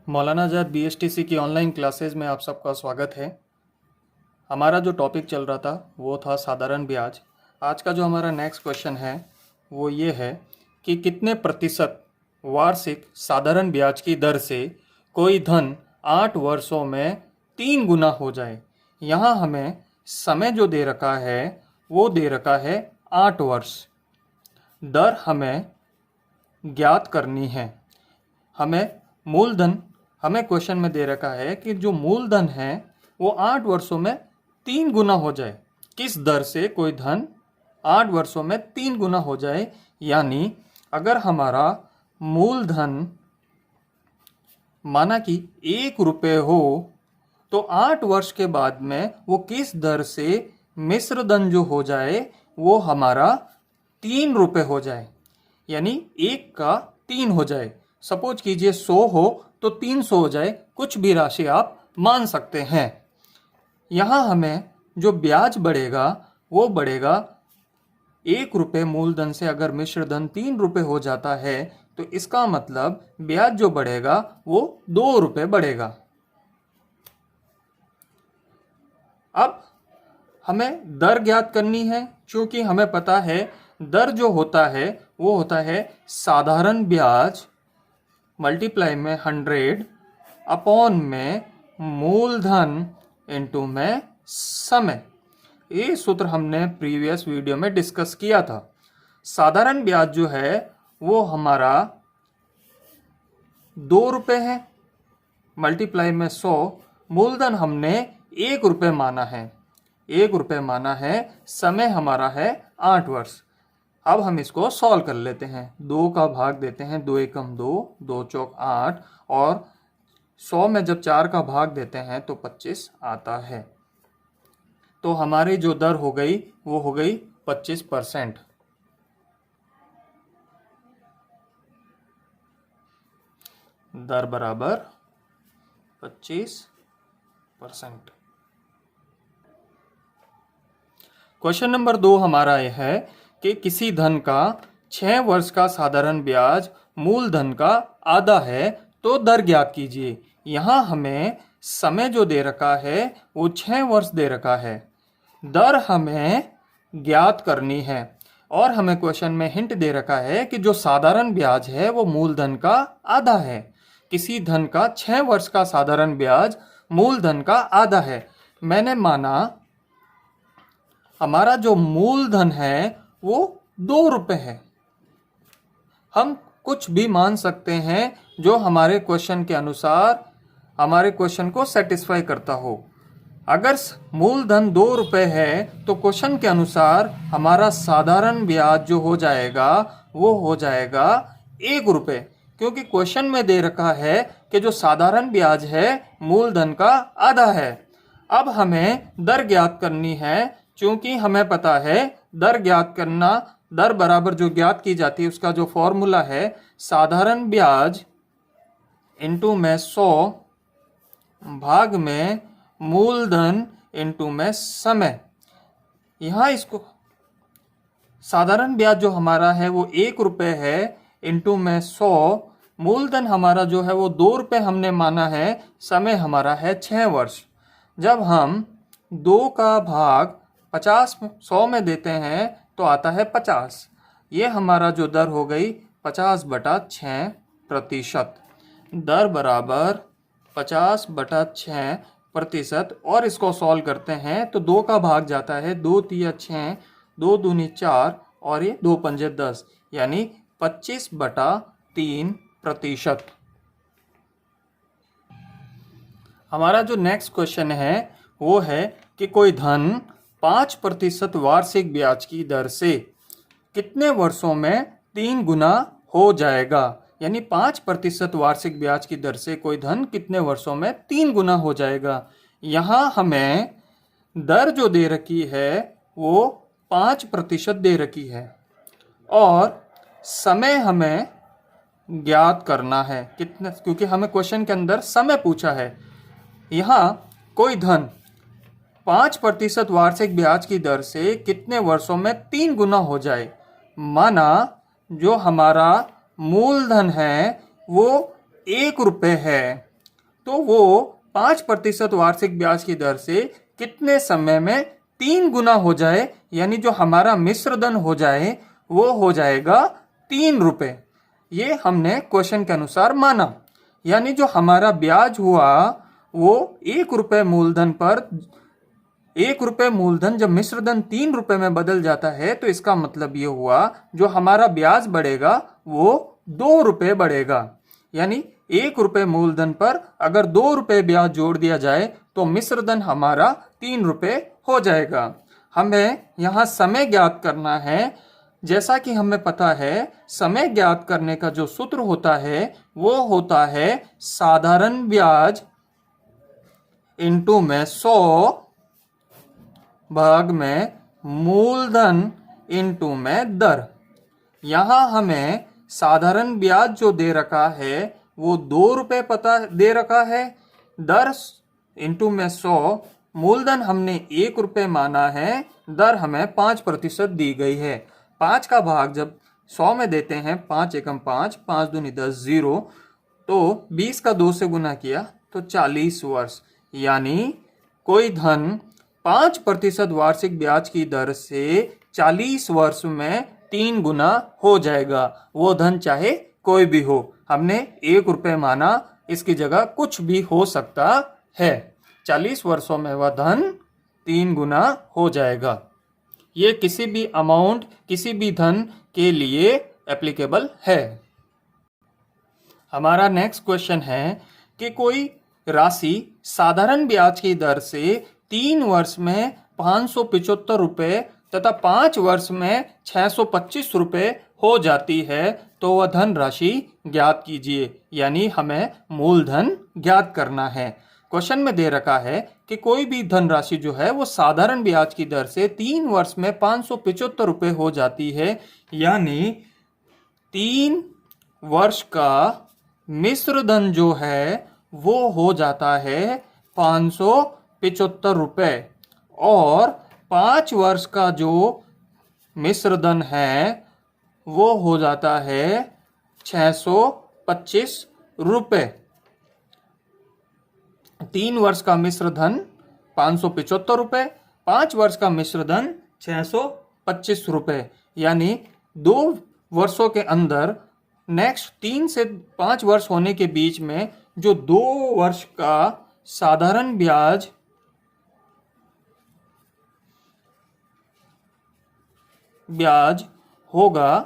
मौलाना आज़ाद BSTC की online classes में आप सबका स्वागत है। हमारा जो टॉपिक चल रहा था वो था साधारण ब्याज। आज का जो हमारा नेक्स्ट क्वेश्चन है वो ये है कि कितने प्रतिशत वार्षिक साधारण ब्याज की दर से कोई धन 8 वर्षों में 3 गुना हो जाए। यहाँ हमें समय जो दे रखा है वो दे रखा है 8 वर्ष। दर हमें ज्ञात करनी है। हमें क्वेश्चन में दे रखा है कि जो मूलधन है वो 8 वर्षों में 3 गुना हो जाए। किस दर से कोई धन 8 वर्षों में 3 गुना हो जाए, यानी अगर हमारा मूलधन माना कि 1 रुपये हो तो 8 वर्ष के बाद में वो किस दर से मिश्र धन जो हो जाए वो हमारा 3 रुपये हो जाए, यानी 1 का 3 हो जाए। सपोज कीजिए 100 हो तो 300 हो जाए, कुछ भी राशि आप मान सकते हैं। यहाँ हमें जो ब्याज बढ़ेगा वो बढ़ेगा 1 रुपये मूलधन से। अगर मिश्र धन 3 रुपये हो जाता है तो इसका मतलब ब्याज जो बढ़ेगा वो 2 रुपये बढ़ेगा। अब हमें दर ज्ञात करनी है, क्योंकि हमें पता है दर जो होता है वो होता है साधारण ब्याज मल्टीप्लाई में 100 अपॉन में मूलधन इनटू में समय। ये सूत्र हमने प्रीवियस वीडियो में डिस्कस किया था। साधारण ब्याज जो है वो हमारा 2 रुपये है, मल्टीप्लाई में 100, मूलधन हमने 1 रुपये माना है। 1 रुपये माना है, समय हमारा है 8 वर्ष। अब हम इसको सॉल्व कर लेते हैं। 2 का भाग देते हैं, 2 एकम 2, 2 चौक 8, और 100 में जब 4 का भाग देते हैं तो 25 आता है। तो हमारी जो दर हो गई वो हो गई 25%। दर बराबर 25%। क्वेश्चन नंबर 2 हमारा यह है कि किसी धन का 6 वर्ष का साधारण ब्याज मूलधन का आधा है तो दर ज्ञात कीजिए। यहाँ हमें समय जो दे रखा है वो 6 वर्ष दे रखा है। दर हमें ज्ञात करनी है और हमें क्वेश्चन में हिंट दे रखा है कि जो साधारण ब्याज है वो मूलधन का आधा है। किसी धन का 6 वर्ष का साधारण ब्याज मूलधन का आधा है। मैंने माना हमारा जो मूलधन है वो 2 रुपये है। हम कुछ भी मान सकते हैं जो हमारे क्वेश्चन के अनुसार हमारे क्वेश्चन को सेटिस्फाई करता हो। अगर मूलधन 2 रुपये है तो क्वेश्चन के अनुसार हमारा साधारण ब्याज जो हो जाएगा वो हो जाएगा 1 रुपये, क्योंकि क्वेश्चन में दे रखा है कि जो साधारण ब्याज है मूलधन का आधा है। अब हमें दर ज्ञात करनी है, क्योंकि हमें पता है दर ज्ञात करना, दर बराबर जो ज्ञात की जाती है उसका जो फॉर्मूला है साधारण ब्याज इनटू में 100 भाग में मूलधन इनटू में समय। यहाँ इसको साधारण ब्याज जो हमारा है वो 1 रुपये है इनटू में 100, मूलधन हमारा जो है वो 2 रुपये हमने माना है, समय हमारा है 6 वर्ष। जब हम 2 का भाग 50 100 में देते हैं तो आता है 50। ये हमारा जो दर हो गई 50/6%। दर बराबर 50/6%। और इसको सॉल्व करते हैं तो 2 का भाग जाता है 2 तिया 6, 2 दूनी 4 और ये 2 पंजे 10, यानी 25/3%। हमारा जो नेक्स्ट क्वेश्चन है वो है कि कोई धन 5% वार्षिक ब्याज की दर से कितने वर्षों में 3 गुना हो जाएगा, यानी 5% वार्षिक ब्याज की दर से कोई धन कितने वर्षों में 3 गुना हो जाएगा। यहाँ हमें दर जो दे रखी है वो 5% दे रखी है और समय हमें ज्ञात करना है कितने, क्योंकि हमें क्वेश्चन के अंदर समय पूछा है। यहाँ कोई धन 5% वार्षिक ब्याज की दर से कितने वर्षों में 3 गुना हो जाए। माना जो हमारा मूलधन है वो 1 रुपये है तो वो 5% वार्षिक ब्याज की दर से कितने समय में 3 गुना हो जाए, यानी जो हमारा मिश्र धन हो जाए वो हो जाएगा 3 रुपए। ये हमने क्वेश्चन के अनुसार माना, यानी जो हमारा ब्याज हुआ वो 1 रुपए मूलधन पर, 1 रुपए मूलधन जब मिश्र धन 3 रुपए में बदल जाता है तो इसका मतलब ये हुआ जो हमारा ब्याज बढ़ेगा वो 2 रुपए बढ़ेगा। यानी 1 रुपए मूलधन पर अगर 2 रुपए ब्याज जोड़ दिया जाए तो मिश्र धन हमारा 3 रुपए हो जाएगा। हमें यहाँ समय ज्ञात करना है। जैसा कि हमें पता है समय ज्ञात करने का जो सूत्र होता है वो होता है साधारण ब्याज इंटू में 100 भाग में मूलधन इंटू में दर। यहाँ हमें साधारण ब्याज जो दे रखा है वो 2 रुपए पता दे रखा है, दर इंटू में 100, मूलधन हमने 1 रुपए माना है, दर हमें 5% दी गई है। 5 का भाग जब 100 में देते हैं, 5 एकम 5, 5 दूनी 10, 0, तो 20 का 2 से गुना किया तो 40 वर्ष, यानी कोई धन 5% वार्षिक ब्याज की दर से 40 वर्ष में 3 गुना हो जाएगा। वो धन चाहे कोई भी हो, हमने 1 रुपए माना, इसकी जगह कुछ भी हो सकता है। 40 वर्षों में वह धन 3 गुना हो जाएगा। ये किसी भी अमाउंट, किसी भी धन के लिए एप्लीकेबल है। हमारा नेक्स्ट क्वेश्चन है कि कोई राशि साधारण ब्याज की दर से 3 वर्ष में 575 रुपए तथा 5 वर्ष में 625 रुपए हो जाती है, तो वह धन राशि ज्ञात कीजिए। यानी हमें मूलधन ज्ञात करना है। क्वेश्चन में दे रखा है कि कोई भी धनराशि जो है वो साधारण ब्याज की दर से 3 वर्ष में 575 रुपए हो जाती है, यानी 3 वर्ष का मिश्र धन जो है वो हो जाता है 575 रुपए, और 5 वर्ष का जो मिश्र धन है वो हो जाता है 625 रुपए। 3 वर्ष का मिश्र धन 575 रुपए, 5 वर्ष का मिश्र धन 625 रुपए, यानी 2 वर्षों के अंदर नेक्स्ट 3 से 5 वर्ष होने के बीच में जो 2 वर्ष का साधारण ब्याज होगा,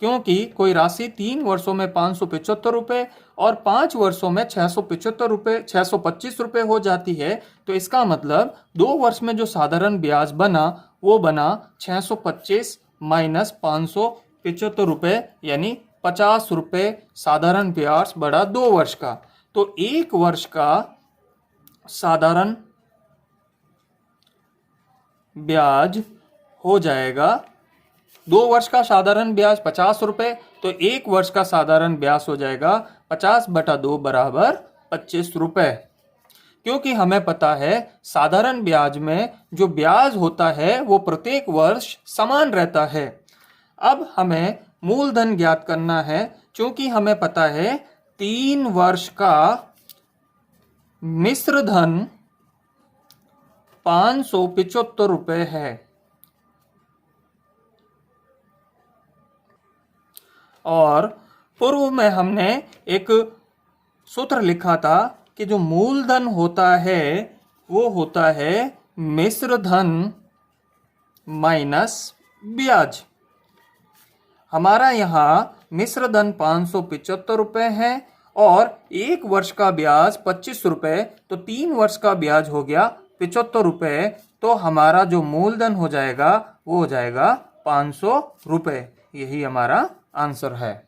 क्योंकि कोई राशि 3 वर्षों में 575 रुपए और 5 वर्षों में 625 रुपए हो जाती है, तो इसका मतलब 2 वर्ष में जो साधारण ब्याज बना वो बना 625 माइनस 575 रुपए, यानी 50 रुपए साधारण ब्याज बढ़ा 2 वर्ष का। तो 1 वर्ष का साधारण ब्याज हो जाएगा, 2 वर्ष का साधारण ब्याज 50 रुपए, तो 1 वर्ष का साधारण ब्याज हो जाएगा 50/2 बराबर 25 रुपए। क्योंकि हमें पता है साधारण ब्याज में जो ब्याज होता है वो प्रत्येक वर्ष समान रहता है। अब हमें मूलधन ज्ञात करना है। क्योंकि हमें पता है 3 वर्ष का मिश्र धन 575 रुपए है, और पूर्व में हमने एक सूत्र लिखा था कि जो मूलधन होता है वो होता है मिश्र धन माइनस ब्याज। हमारा यहाँ मिश्र धन 575 रुपए है और 1 वर्ष का ब्याज 25 रुपए, तो 3 वर्ष का ब्याज हो गया 75 रुपए, तो हमारा जो मूलधन हो जाएगा वो हो जाएगा 500 रुपए। यही हमारा आंसर है।